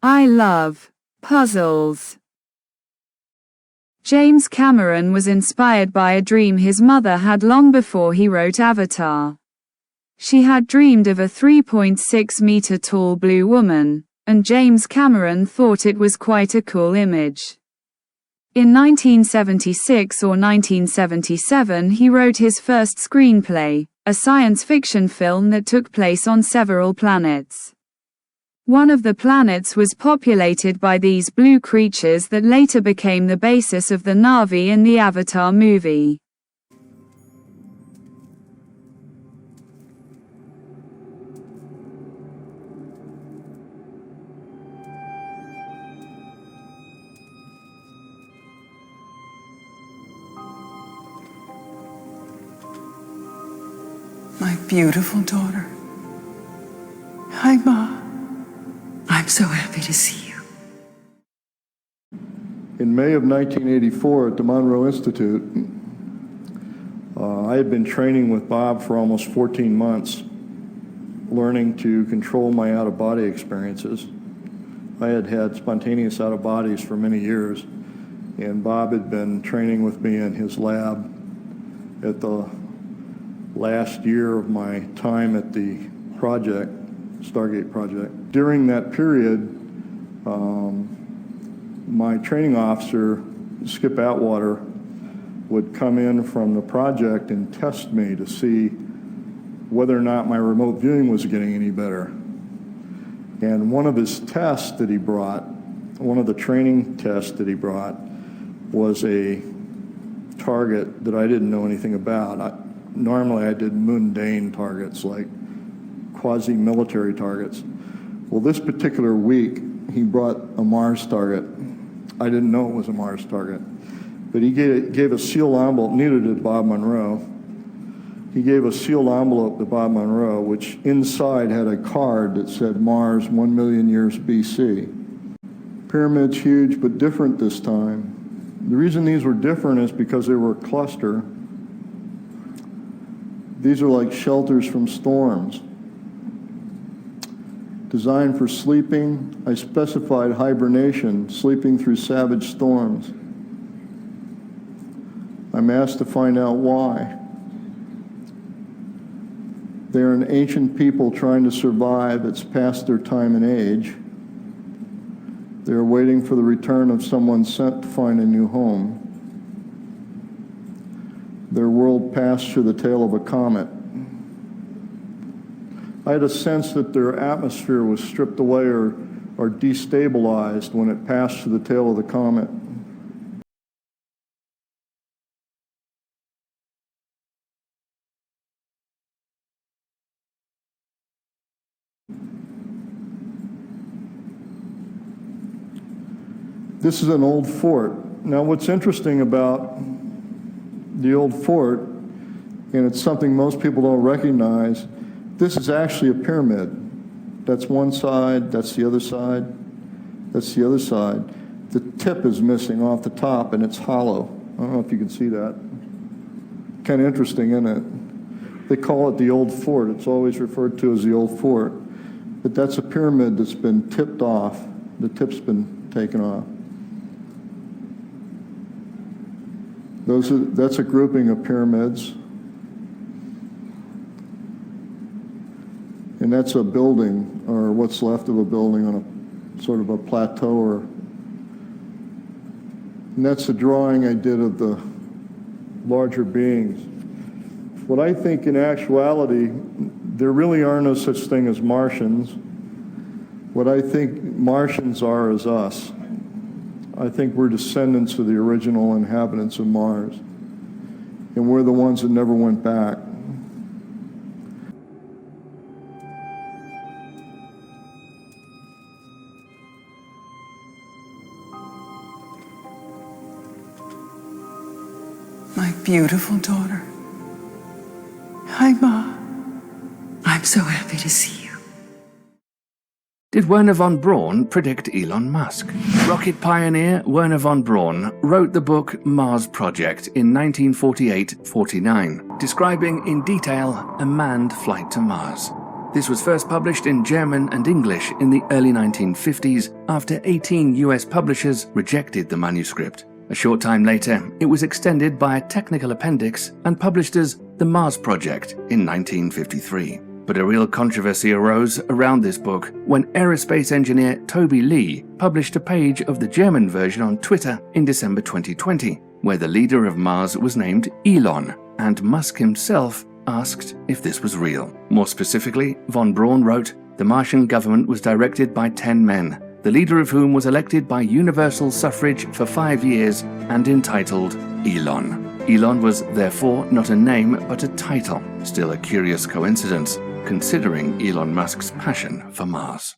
I love puzzles. James Cameron was inspired by a dream his mother had long before he wrote Avatar. She had dreamed of a 3.6-meter tall blue woman, and James Cameron thought it was quite a cool image. In 1976 or 1977 he wrote his first screenplay, a science fiction film that took place on several planets. One of the planets was populated by these blue creatures that later became the basis of the Na'vi in the Avatar movie. My beautiful daughter. Hi, Ma. I'm so happy to see you. In May of 1984 at the Monroe Institute, I had been training with Bob for almost 14 months, learning to control my out-of-body experiences. I had had spontaneous out-of-bodies for many years, and Bob had been training with me in his lab at the last year of my time at the project, Stargate project. During that period, my training officer, Skip Atwater, would come in from the project and test me to see whether or not my remote viewing was getting any better. And one of his tests that he brought, one of the training tests that he brought, was a target that I didn't know anything about. Normally I did mundane targets like quasi-military targets. Well, this particular week, he brought a Mars target. I didn't know it was a Mars target, but he gave a sealed envelope, neither did Bob Monroe. He gave a sealed envelope to Bob Monroe, which inside had a card that said Mars 1 million years BC. Pyramids huge, but different this time. The reason these were different is because they were a cluster. These are like shelters from storms. Designed for sleeping, I specified hibernation, sleeping through savage storms. I'm asked to find out why. They're an ancient people trying to survive. It's past their time and age. They're waiting for the return of someone sent to find a new home. Their world passed through the tail of a comet. I had a sense that their atmosphere was stripped away or destabilized when it passed through the tail of the comet. This is an old fort. Now, what's interesting about the old fort, and it's something most people don't recognize, this is actually a pyramid. That's one side, that's the other side, that's the other side. The tip is missing off the top and it's hollow. I don't know if you can see that. Kind of interesting, isn't it? They call it the old fort. It's always referred to as the old fort. But that's a pyramid that's been tipped off. The tip's been taken off. That's a grouping of pyramids. And that's a building, or what's left of a building on a sort of a plateau. And that's the drawing I did of the larger beings. What I think in actuality, there really are no such thing as Martians. What I think Martians are is us. I think we're descendants of the original inhabitants of Mars. And we're the ones that never went back. My beautiful daughter. Hi, Ma. I'm so happy to see you. Did Werner von Braun predict Elon Musk? Rocket pioneer Werner von Braun wrote the book Mars Project in 1948-49, describing in detail a manned flight to Mars. This was first published in German and English in the early 1950s after 18 US publishers rejected the manuscript. A short time later, it was extended by a technical appendix and published as The Mars Project in 1953. But a real controversy arose around this book when aerospace engineer Toby Lee published a page of the German version on Twitter in December 2020, where the leader of Mars was named Elon, and Musk himself asked if this was real. More specifically, von Braun wrote, "The Martian government was directed by 10 men, the leader of whom was elected by universal suffrage for 5 years and entitled Elon." Elon was therefore not a name but a title, still a curious coincidence, considering Elon Musk's passion for Mars.